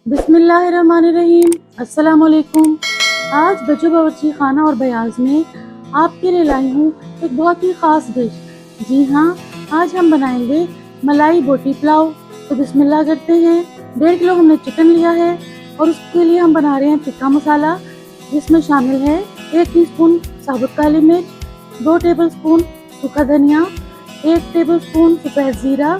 बिस्मिल्लाहिर्रहमानिर्रहीम। अस्सलाम वालेकुम। आज बच्चों बावर्ची खाना और बयाज में आपके लिए लाई हूँ एक बहुत ही ख़ास डिश। जी हाँ, आज हम बनाएंगे मलाई बोटी पुलाव। तो बिस्मिल्लाह करते हैं। 1.5 किलो हमने चिकन लिया है और उसके लिए हम बना रहे हैं टिक्का मसाला, जिसमें शामिल है 1 टीस्पून साबुत काली मिर्च, 2 टेबलस्पून सूखा धनिया, 1 टेबलस्पून सफ़ेद ज़ीरा,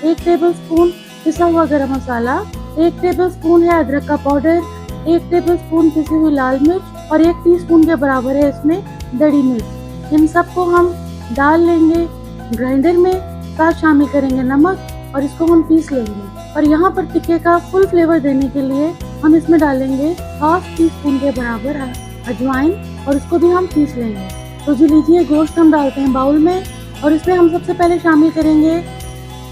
1 टेबलस्पून पिसा हुआ गरम मसाला, 1 टेबलस्पून है अदरक का पाउडर, 1 टेबलस्पून पिसी हुई लाल मिर्च और 1 टीस्पून के बराबर है इसमें दड़ी मिर्च। इन सबको हम डाल लेंगे ग्राइंडर में, साथ शामिल करेंगे नमक और इसको हम पीस लेंगे। और यहाँ पर टिक्के का फुल फ्लेवर देने के लिए हम इसमें डालेंगे 1/2 टीस्पून के बराबर अजवाइन और इसको भी हम पीस लेंगे। तो जी लीजिए, गोश्त हम डालते हैं बाउल में और इसमें हम सबसे पहले शामिल करेंगे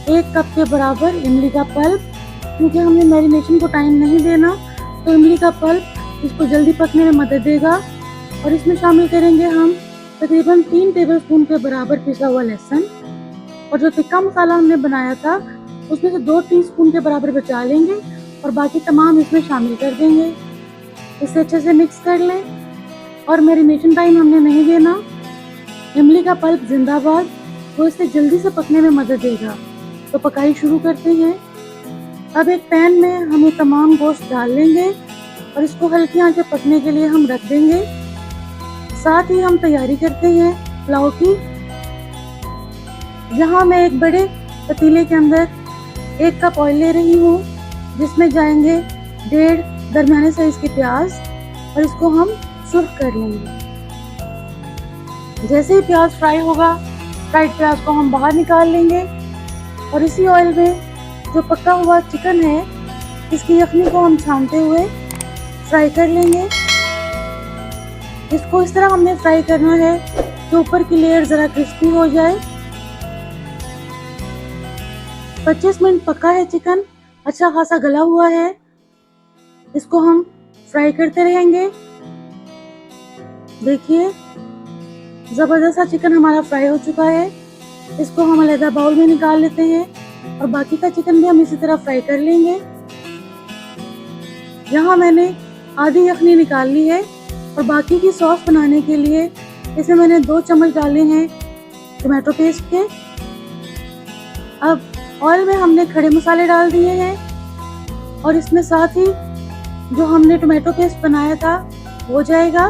1 कप के बराबर इमली का पल्प। क्योंकि हमने मैरिनेशन को टाइम नहीं देना, तो इमली का पल्प इसको जल्दी पकने में मदद देगा। और इसमें शामिल करेंगे हम तकरीबन 3 टेबलस्पून के बराबर पिसा हुआ लहसुन। और जो टिक्का मसाला हमने बनाया था उसमें से 2 टीस्पून के बराबर बचा लेंगे और बाकी तमाम इसमें शामिल कर देंगे। इसे अच्छे से मिक्स कर लें और मैरिनेशन टाइम हमने नहीं देना। इमली का पल्प जिंदाबाद, वो इससे जल्दी से पकने में मदद देगा। तो पकाई शुरू करते हैं। अब एक पैन में हम ये तमाम गोश्त डाल लेंगे और इसको हल्की आंच पे पकने के लिए हम रख देंगे। साथ ही हम तैयारी करते हैं पुलाव की। यहाँ मैं एक बड़े पतीले के अंदर 1 कप ऑयल ले रही हूँ, जिसमें जाएंगे 1.5 दरमियाने साइज के प्याज और इसको हम सुर्ख कर लेंगे। जैसे ही प्याज फ्राई होगा, फ्राइड प्याज को हम बाहर निकाल लेंगे और इसी ऑयल में जो पका हुआ चिकन है, इसकी यखनी को हम छानते हुए फ्राई कर लेंगे। इसको इस तरह हमने फ्राई करना है कि ऊपर की लेयर ज़रा क्रिस्पी हो जाए। 25 मिनट पका है चिकन, अच्छा खासा गला हुआ है। इसको हम फ्राई करते रहेंगे। देखिए, ज़बरदस्त सा चिकन हमारा फ्राई हो चुका है। इसको हम अलग बाउल में निकाल लेते हैं और बाकी का चिकन भी हम इसी तरह फ्राई कर लेंगे। यहाँ मैंने आधी यखनी निकाल ली है और बाकी की सॉस बनाने के लिए इसमें मैंने 2 चम्मच डाले हैं टमाटो पेस्ट के। अब ऑयल में हमने खड़े मसाले डाल दिए हैं और इसमें साथ ही जो हमने टमाटो पेस्ट बनाया था वो जाएगा।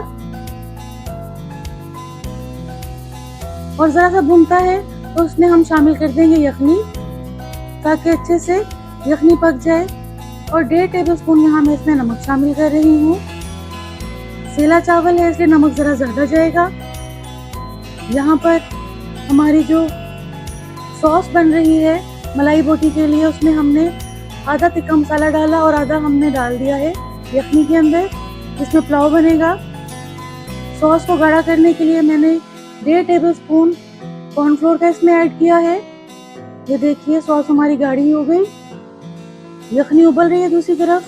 और ज़रा सा भूनता है तो उसमें हम शामिल कर देंगे यखनी, ताकि अच्छे से यखनी पक जाए। और 1.5 टेबलस्पून यहाँ मैं इसमें नमक शामिल कर रही हूँ। सेला चावल है इसलिए नमक ज़रा ज़्यादा जाएगा। यहाँ पर हमारी जो सॉस बन रही है मलाई बोटी के लिए, उसमें हमने आधा टिक्का मसाला डाला और आधा हमने डाल दिया है यखनी के अंदर, जिसमें पुलाव बनेगा। सॉस को गाढ़ा करने के लिए मैंने 1.5 टेबलस्पून कॉर्नफ्लोर का इसमें ऐड किया है। ये देखिए, सॉस हमारी गाढ़ी हो गई, यखनी उबल रही है दूसरी तरफ।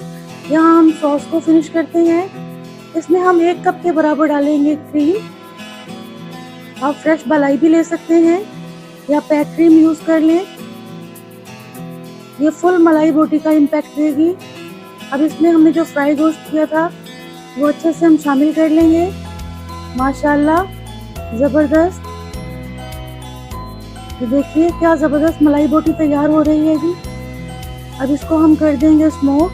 यहाँ हम सॉस को फिनिश करते हैं। इसमें हम 1 कप के बराबर डालेंगे क्रीम। आप फ्रेश मलाई भी ले सकते हैं या पैक क्रीम यूज़ कर लें, ये फुल मलाई बोटी का इम्पैक्ट देगी। अब इसमें हमने जो फ्राई गोश्त किया था वो अच्छे से हम शामिल कर लेंगे। माशाल्लाह, ज़बरदस्त। तो देखिए क्या ज़बरदस्त मलाई बोटी तैयार हो रही है जी। अब इसको हम कर देंगे स्मोक।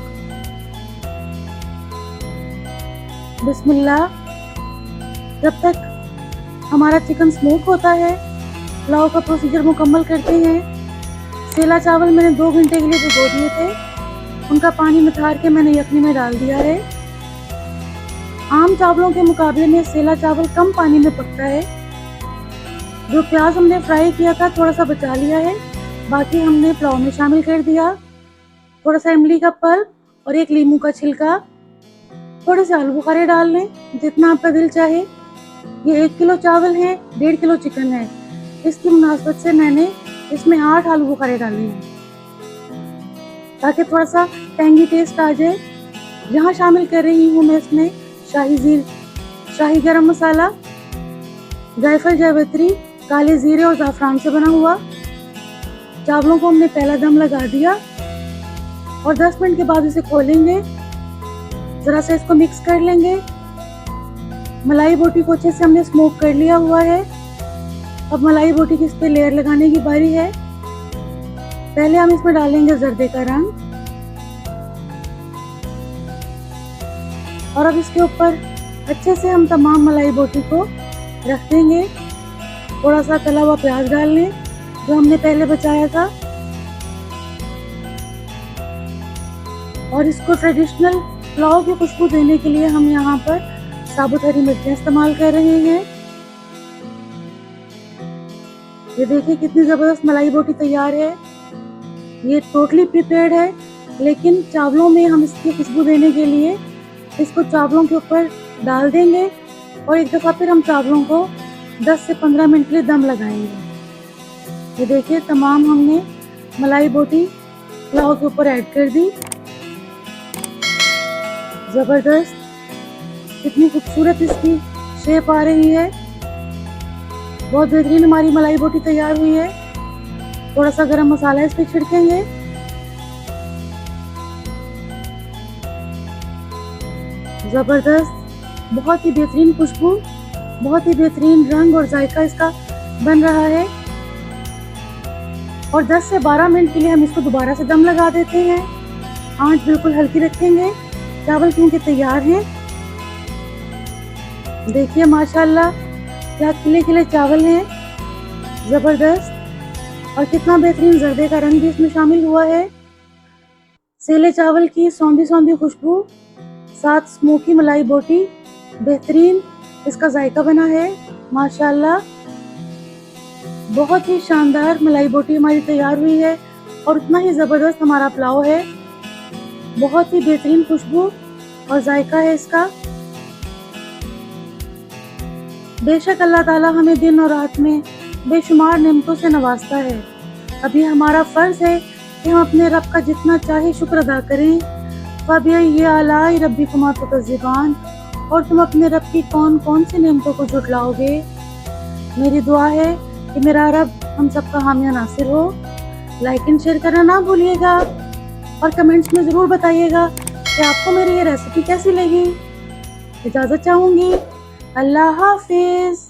बिस्मिल्लाह। जब तक हमारा चिकन स्मोक होता है, पुलाव का प्रोसीजर मुकम्मल करते हैं। सेला चावल मैंने 2 घंटे के लिए भिगो दिए थे, उनका पानी निथार के मैंने यखनी में डाल दिया है। आम चावलों के मुकाबले में सेला चावल कम पानी में पकता है। जो प्याज हमने फ्राई किया था थोड़ा सा बचा लिया है, बाकी हमने पुलाव में शामिल कर दिया। थोड़ा सा इमली का पल्प और 1 लीमू का छिलका, थोड़े से आलू बुखारे डाल लें जितना आपका दिल चाहे। ये 1 किलो चावल है, 1.5 किलो चिकन है, इसकी मुनासबत से मैंने इसमें 8 आलू बुखारे डाले हैं ताकि थोड़ा सा टैंगी टेस्ट आ जाए। यहाँ शामिल कर रही हूँ मैं इसमें शाही गरम मसाला, जायफल जावित्री, काले जीरे और ज़ाफ़रान से बना हुआ। चावलों को हमने पहला दम लगा दिया और 10 मिनट के बाद इसे खोलेंगे, ज़रा सा इसको मिक्स कर लेंगे। मलाई बोटी को अच्छे से हमने स्मोक कर लिया हुआ है। अब मलाई बोटी की इस पे लेयर लगाने की बारी है। पहले हम इसमें डालेंगे जर्दे का रंग और अब इसके ऊपर अच्छे से हम तमाम मलाई बोटी को रख देंगे। थोड़ा सा तला हुआ प्याज डाल लें जो हमने पहले बचाया था और इसको ट्रेडिशनल पुलाव की खुशबू देने के लिए हम यहाँ पर साबुत हरी मिर्चें इस्तेमाल कर रहे हैं। ये देखिए कितनी ज़बरदस्त मलाई बोटी तैयार है। ये टोटली प्रिपेयर्ड है, लेकिन चावलों में हम इसकी खुशबू देने के लिए इसको चावलों के ऊपर डाल देंगे और एक दफ़ा फिर हम चावलों को 10 से 15 मिनट के लिए दम लगाएंगे। ये देखिए तमाम हमने मलाई बोटी पुलाव के ऊपर ऐड कर दी। ज़बरदस्त, कितनी खूबसूरत इसकी शेप आ रही है। बहुत बेहतरीन हमारी मलाई बोटी तैयार हुई है। थोड़ा सा गरम मसाला इस पे छिड़केंगे। ज़बरदस्त, बहुत ही बेहतरीन खुशबू, बहुत ही बेहतरीन रंग और जायका इसका बन रहा है। और 10 से 12 मिनट के लिए हम इसको दोबारा से दम लगा देते हैं। आंच बिल्कुल हल्की रखेंगे। चावल क्योंकि तैयार हैं। देखिए माशाल्लाह क्या खिले खिले चावल हैं, ज़बरदस्त। और कितना बेहतरीन जर्दे का रंग भी इसमें शामिल हुआ है। सेले चावल की सौंधी सौंधी खुशबू, साथ स्मोकी मलाई बोटी, बेहतरीन इसका जायका बना है माशाल्लाह। बहुत ही शानदार मलाई बोटी हमारी तैयार हुई है और उतना ही ज़बरदस्त हमारा पुलाव है। बहुत ही बेहतरीन खुशबू और जायका है इसका। बेशक अल्लाह ताला हमें दिन और रात में बेशुमार नेमतों से नवाजता है। अभी हमारा फ़र्ज़ है कि हम अपने रब का जितना चाहे शुक्र अदा करें। फ़बिअय्यि आलाइ रब्बिकुमा तुकज़्ज़िबान, और तुम अपने रब की कौन कौन सी नेमतों को झुटलाओगे। मेरी दुआ है कि मेरा रब हम सबका हामिया नासिर हो। लाइक एंड शेयर करना ना भूलिएगा और कमेंट्स में ज़रूर बताइएगा कि आपको मेरी ये रेसिपी कैसी लगी। इजाज़त चाहूँगी। अल्लाह हाफिज़।